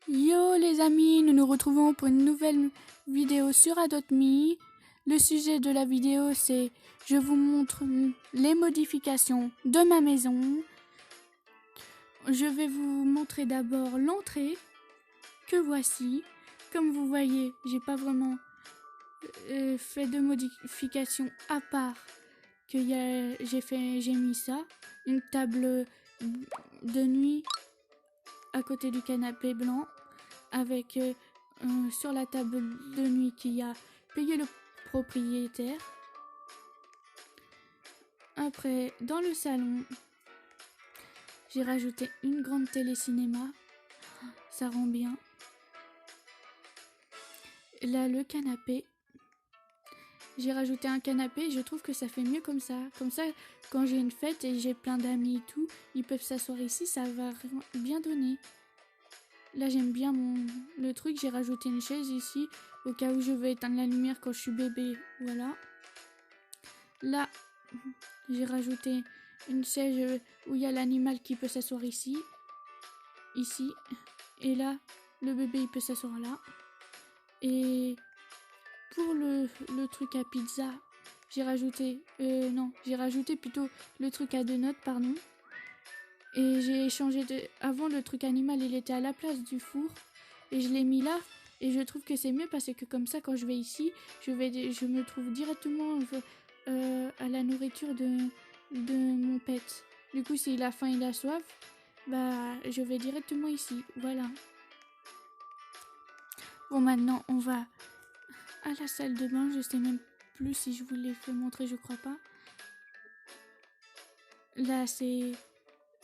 Yo les amis, nous nous retrouvons pour une nouvelle vidéo sur Adopt.me. Le sujet de la vidéo c'est je vous montre les modifications de ma maison. Je vais vous montrer d'abord l'entrée que voici. Comme vous voyez, j'ai pas vraiment fait de modifications à part que j'ai mis ça, une table de nuit à côté du canapé blanc avec sur la table de nuit qui a payé le propriétaire. Après, dans le salon, j'ai rajouté une grande télé-cinéma. Ça rend bien. Là, le canapé. J'ai rajouté un canapé. Je trouve que ça fait mieux comme ça. Comme ça, quand j'ai une fête et j'ai plein d'amis et tout, ils peuvent s'asseoir ici. Ça va bien donner. Là, j'aime bien le truc. J'ai rajouté une chaise ici au cas où je veux éteindre la lumière quand je suis bébé. Voilà. Là, j'ai rajouté une chaise où il y a l'animal qui peut s'asseoir ici. Ici. Et là, le bébé il peut s'asseoir là. Et pour le truc à pizza, j'ai rajouté... j'ai rajouté plutôt le truc à deux notes, pardon. Et j'ai changé de... Avant, le truc animal, il était à la place du four. Et je l'ai mis là. Et je trouve que c'est mieux parce que comme ça, quand je vais ici, je me trouve directement à la nourriture de mon pet. Du coup, s'il a faim, il a soif, bah, je vais directement ici. Voilà. Bon, maintenant, on va à la salle de bain. Je sais même plus si je vous l'ai fait montrer, je crois pas. Là, c'est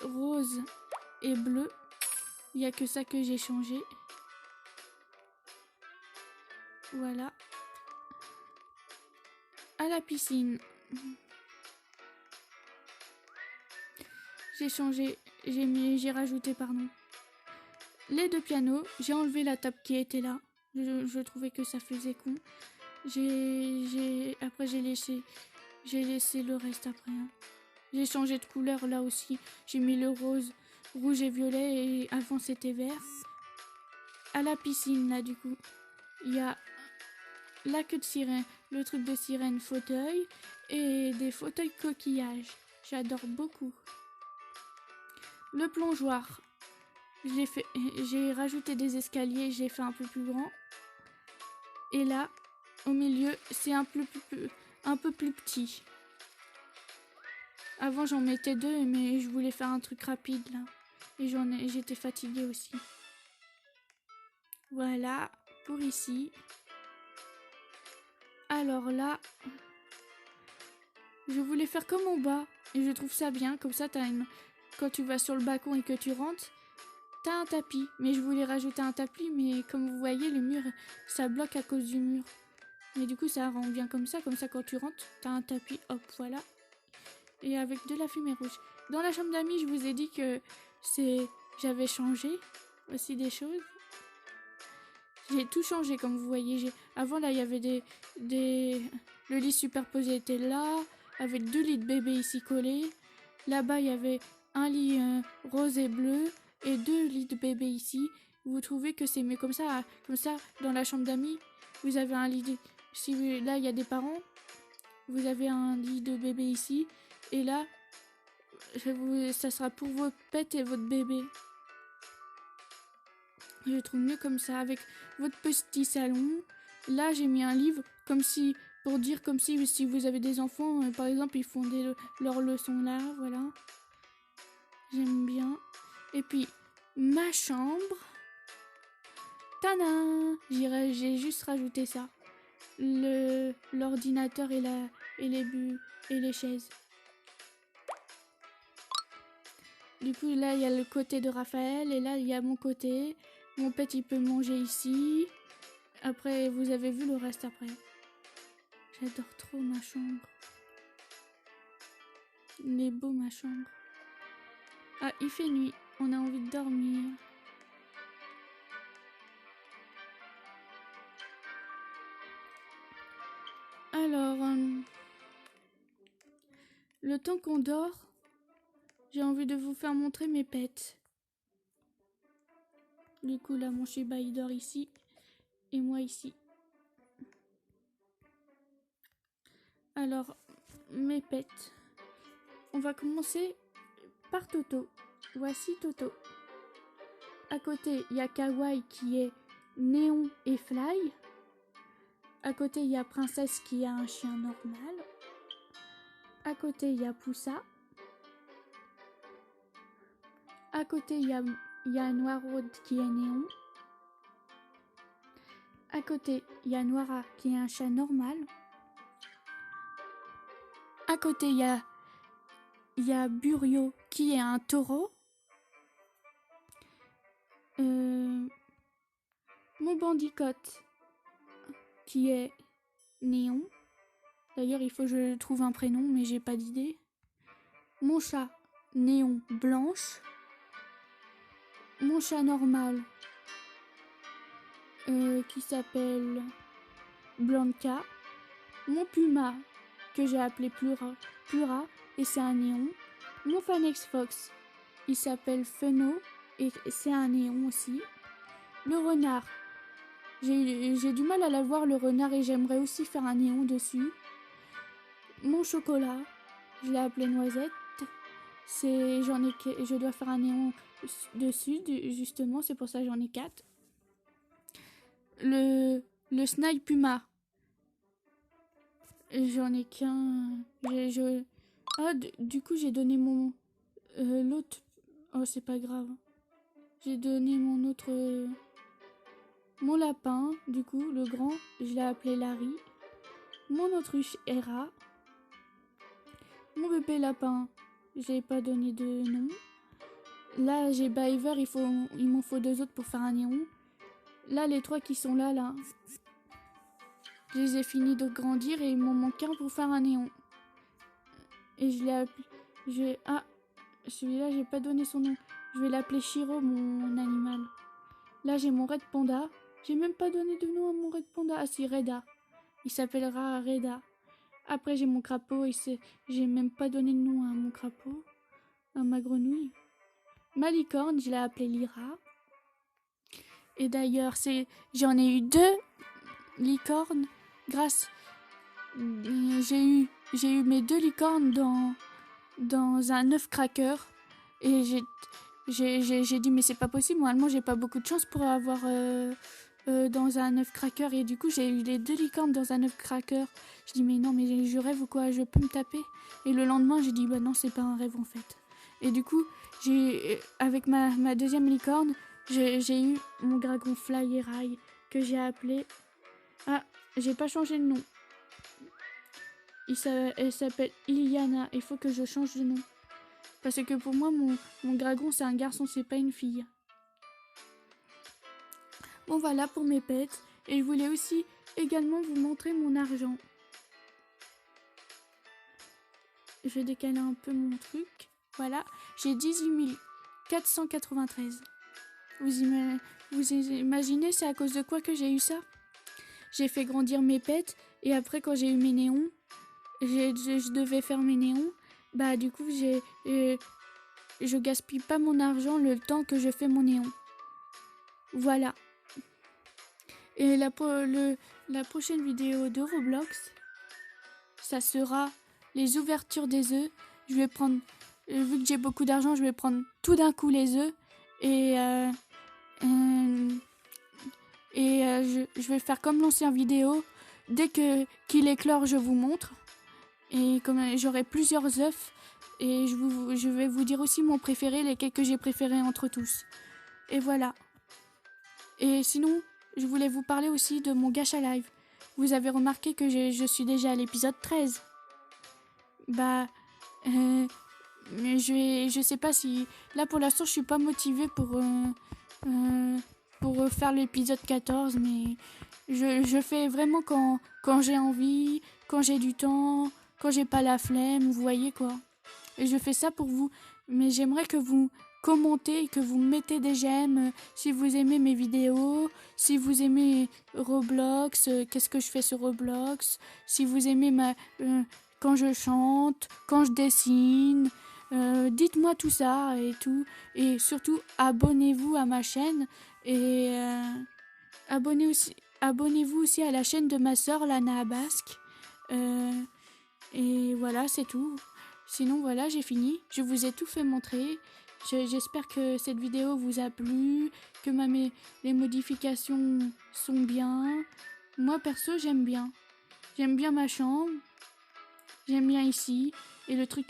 rose et bleu. Il n'y a que ça que j'ai changé. Voilà. À la piscine. J'ai rajouté, pardon, les deux pianos. J'ai enlevé la table qui était là. Je trouvais que ça faisait con. Après j'ai laissé le reste après. Hein. J'ai changé de couleur là aussi. J'ai mis le rose, rouge et violet et avant c'était vert. À la piscine là du coup, il y a la queue de sirène, le truc de sirène fauteuil et des fauteuils coquillages. J'adore beaucoup. Le plongeoir, j'ai rajouté des escaliers, j'ai fait un peu plus grand. Et là, au milieu, c'est un peu plus petit. Avant, j'en mettais deux, mais je voulais faire un truc rapide là. Et j'étais fatiguée aussi. Voilà, pour ici. Alors là, je voulais faire comme en bas. Et je trouve ça bien, comme ça, quand tu vas sur le balcon et que tu rentres, t'as un tapis. Mais je voulais rajouter un tapis, mais comme vous voyez, le mur, ça bloque à cause du mur. Mais du coup, ça rend bien comme ça quand tu rentres, t'as un tapis, hop, voilà. Et avec de la fumée rouge. Dans la chambre d'amis, je vous ai dit que j'avais changé aussi des choses. J'ai tout changé, comme vous voyez. Avant, là, il y avait le lit superposé était là, avec deux lits de bébé ici collés. Là-bas, il y avait un lit rose et bleu et deux lits de bébé ici. Vous trouvez que c'est mieux comme ça, dans la chambre d'amis, vous avez un lit là, il y a des parents, vous avez un lit de bébé ici. Et là, ça sera pour votre pet et votre bébé. Je trouve mieux comme ça, avec votre petit salon. Là, j'ai mis un livre, pour dire comme si vous avez des enfants, par exemple, ils font leurs leçons là, voilà. J'aime bien. Et puis, ma chambre. Tadam! J'ai juste rajouté ça. L'ordinateur et les chaises. Du coup, là, il y a le côté de Raphaël et là, il y a mon côté. Mon pet, il peut manger ici. Après, vous avez vu le reste après. J'adore trop ma chambre. Il est beau, ma chambre. Ah, il fait nuit. On a envie de dormir. Alors, le temps qu'on dort, j'ai envie de vous faire montrer mes pets. Du coup, là, mon Shiba, il dort ici. Et moi, ici. Alors, mes pets. On va commencer par Toto. Voici Toto. À côté, il y a Kawaii qui est Néon et Fly. À côté, il y a Princesse qui a un chien normal. À côté, il y a Poussa. À côté, il y a Noiraude qui est Néon. À côté, il y a Noira qui est un chat normal. À côté, il y a Burio qui est un taureau. Mon bandicoot qui est Néon. D'ailleurs, il faut que je trouve un prénom, mais j'ai pas d'idée. Mon chat, Néon Blanche. Mon chat normal, qui s'appelle Blanca. Mon puma, que j'ai appelé Plura, et c'est un néon. Mon Phanex Fox, il s'appelle Feno, et c'est un néon aussi. Le renard, j'ai du mal à la voir, le renard, et j'aimerais aussi faire un néon dessus. Mon chocolat, je l'ai appelé Noisette. Je dois faire un néon dessus, justement, c'est pour ça que j'en ai 4. Le Snipe Puma, j'en ai qu'un. Du coup, j'ai donné mon. L'autre. Oh, c'est pas grave. J'ai donné mon autre. Mon lapin, du coup, le grand, je l'ai appelé Larry. Mon autruche Hera. Mon bébé lapin, j'ai pas donné de nom. Là, j'ai Biver, il m'en faut 2 autres pour faire un néon. Là, les 3 qui sont là, je les ai finis de grandir et il m'en manque un pour faire un néon. Et je l'ai appelé. Ah, celui-là, j'ai pas donné son nom. Je vais l'appeler Shiro, mon animal. Là, j'ai mon Red Panda. J'ai même pas donné de nom à mon Red Panda. Ah, si, Reda. Il s'appellera Reda. Après, j'ai mon crapaud. J'ai même pas donné de nom à mon crapaud. À ma grenouille. Ma licorne, je l'ai appelée Lyra. Et d'ailleurs, j'en ai eu 2 licornes grâce. J'ai eu mes 2 licornes dans un œuf cracker. Et j'ai dit, mais c'est pas possible. Normalement, j'ai pas beaucoup de chance pour avoir dans un œuf cracker. Et du coup, j'ai eu les 2 licornes dans un œuf cracker. Je dis, mais non, mais je rêve ou quoi? Je peux me taper? Et le lendemain, j'ai dit, bah non, c'est pas un rêve en fait. Et du coup, avec ma deuxième licorne, j'ai eu mon dragon Fly et Rail que j'ai appelé. Ah, j'ai pas changé le nom. Elle s'appelle Iliana. Il faut que je change de nom. Parce que pour moi, mon dragon, c'est un garçon, c'est pas une fille. Bon, voilà pour mes pets. Et je voulais aussi également vous montrer mon argent. Je vais décaler un peu mon truc. Voilà, j'ai 18 493. Vous imaginez, c'est à cause de quoi que j'ai eu ça? J'ai fait grandir mes pets et après quand j'ai eu mes néons, je devais faire mes néons. Bah du coup, je gaspille pas mon argent le temps que je fais mon néon. Voilà. Et la prochaine vidéo de Roblox, ça sera les ouvertures des œufs. Je vais prendre, vu que j'ai beaucoup d'argent, je vais prendre tout d'un coup les œufs et je vais faire comme l'ancienne vidéo. Dès qu'il éclore, je vous montre. Et comme j'aurai plusieurs œufs, et je vais vous dire aussi mon préféré, lesquels que j'ai préférés entre tous. Et voilà. Et sinon, je voulais vous parler aussi de mon gacha live. Vous avez remarqué que je suis déjà à l'épisode 13. Bah, mais je sais pas si... Là, pour l'instant, je suis pas motivée pour faire l'épisode 14, mais je fais vraiment quand j'ai envie, quand j'ai du temps, quand j'ai pas la flemme, vous voyez quoi. Et je fais ça pour vous. Mais j'aimerais que vous commentez, que vous mettez des j'aime si vous aimez mes vidéos, si vous aimez Roblox, qu'est-ce que je fais sur Roblox, si vous aimez quand je chante, quand je dessine, Dites-moi tout ça et tout. Et surtout, abonnez-vous à ma chaîne. Et abonnez-vous aussi à la chaîne de ma sœur, Lana Basque. Et voilà, c'est tout. Sinon, voilà, j'ai fini. Je vous ai tout fait montrer. J'espère que cette vidéo vous a plu, que les modifications sont bien. Moi, perso, j'aime bien. J'aime bien ma chambre. J'aime bien ici. Et le truc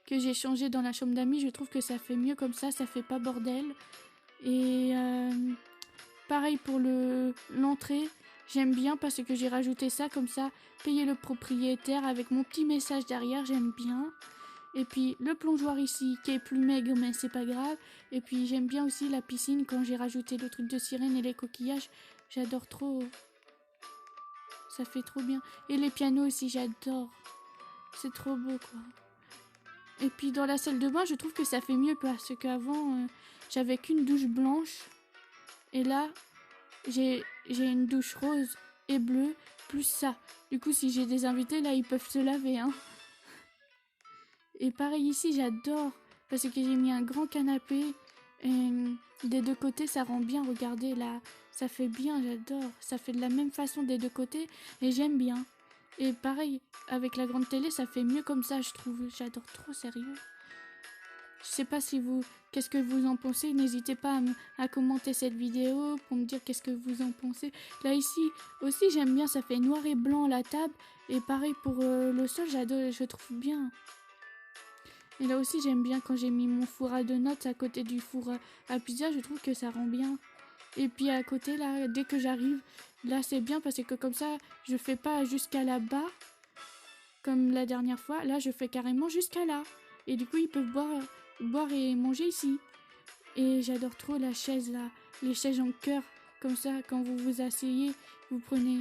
que j'ai changé dans la chambre d'amis, je trouve que ça fait mieux comme ça fait pas bordel. Et pareil pour l'entrée. J'aime bien parce que j'ai rajouté ça comme ça. Payer le propriétaire avec mon petit message derrière, j'aime bien. Et puis le plongeoir ici qui est plus maigre mais c'est pas grave. Et puis j'aime bien aussi la piscine quand j'ai rajouté le truc de sirène et les coquillages. J'adore trop. Ça fait trop bien. Et les pianos aussi, j'adore. C'est trop beau quoi. Et puis dans la salle de bain, je trouve que ça fait mieux parce qu'avant, j'avais qu'une douche blanche. Et là, j'ai une douche rose et bleue, plus ça. Du coup, si j'ai des invités, là, ils peuvent se laver. Hein. Et pareil ici, j'adore. Parce que j'ai mis un grand canapé. Et des deux côtés, ça rend bien. Regardez là, ça fait bien, j'adore. Ça fait de la même façon des deux côtés. Et j'aime bien. Et pareil, avec la grande télé, ça fait mieux comme ça, je trouve. J'adore trop, sérieux. Je sais pas si qu'est-ce que vous en pensez. N'hésitez pas à commenter cette vidéo pour me dire qu'est-ce que vous en pensez. Là, ici, aussi, j'aime bien. Ça fait noir et blanc la table. Et pareil pour le sol, j'adore, je trouve bien. Et là aussi, j'aime bien quand j'ai mis mon four à donuts à côté du four à pizza. Je trouve que ça rend bien. Et puis à côté, là, dès que j'arrive, là, c'est bien parce que comme ça, je fais pas jusqu'à là-bas. Comme la dernière fois. Là, je fais carrément jusqu'à là. Et du coup, ils peuvent boire et manger ici. Et j'adore trop la chaise là, les chaises en cœur, comme ça quand vous vous asseyez, vous prenez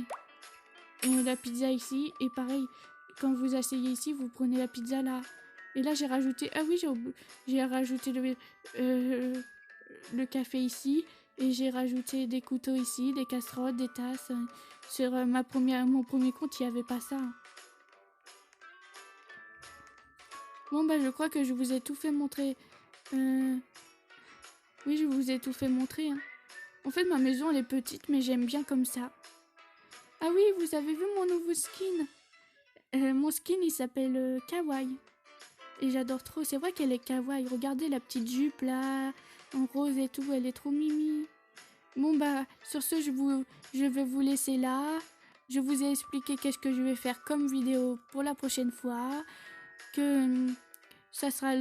la pizza ici et pareil, quand vous asseyez ici, vous prenez la pizza là. Et là j'ai rajouté, ah oui j'ai rajouté le café ici et j'ai rajouté des couteaux ici, des casseroles, des tasses. Sur mon premier compte, il n'y avait pas ça. Bon bah je crois que je vous ai tout fait montrer. Oui, je vous ai tout fait montrer. Hein. En fait, ma maison, elle est petite, mais j'aime bien comme ça. Ah oui, vous avez vu mon nouveau skin? Mon skin, il s'appelle Kawaii. Et j'adore trop. C'est vrai qu'elle est kawaii. Regardez la petite jupe, là, en rose et tout. Elle est trop mimi. Bon, bah, sur ce, je vais vous laisser là. Je vous ai expliqué qu'est-ce que je vais faire comme vidéo pour la prochaine fois. Que ça sera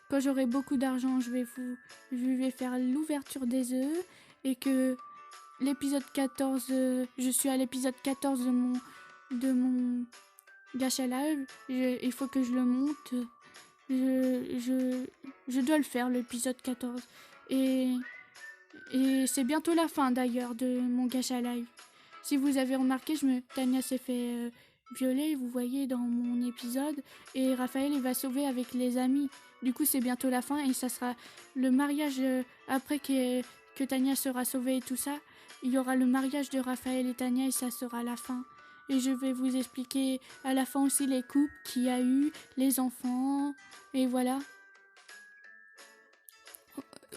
quand j'aurai beaucoup d'argent, je vais faire l'ouverture des œufs et que l'épisode 14, je suis à l'épisode 14 de mon gacha live. Il faut que je le monte. Je dois le faire, l'épisode 14. Et c'est bientôt la fin d'ailleurs de mon gacha live. Si vous avez remarqué, Tania s'est fait violer, vous voyez, dans mon épisode. Et Raphaël, il va sauver avec les amis. Du coup, c'est bientôt la fin et ça sera le mariage après que Tania sera sauvée et tout ça. Il y aura le mariage de Raphaël et Tania et ça sera la fin. Et je vais vous expliquer à la fin aussi les couples qu'il y a eu, les enfants. Et voilà.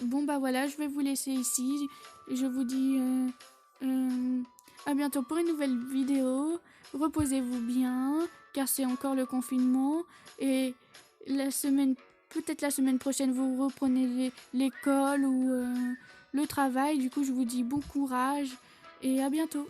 Bon bah voilà, je vais vous laisser ici. Je vous dis à bientôt pour une nouvelle vidéo. Reposez-vous bien, car c'est encore le confinement. Et peut-être la semaine prochaine, vous reprenez l'école ou le travail. Du coup, je vous dis bon courage et à bientôt.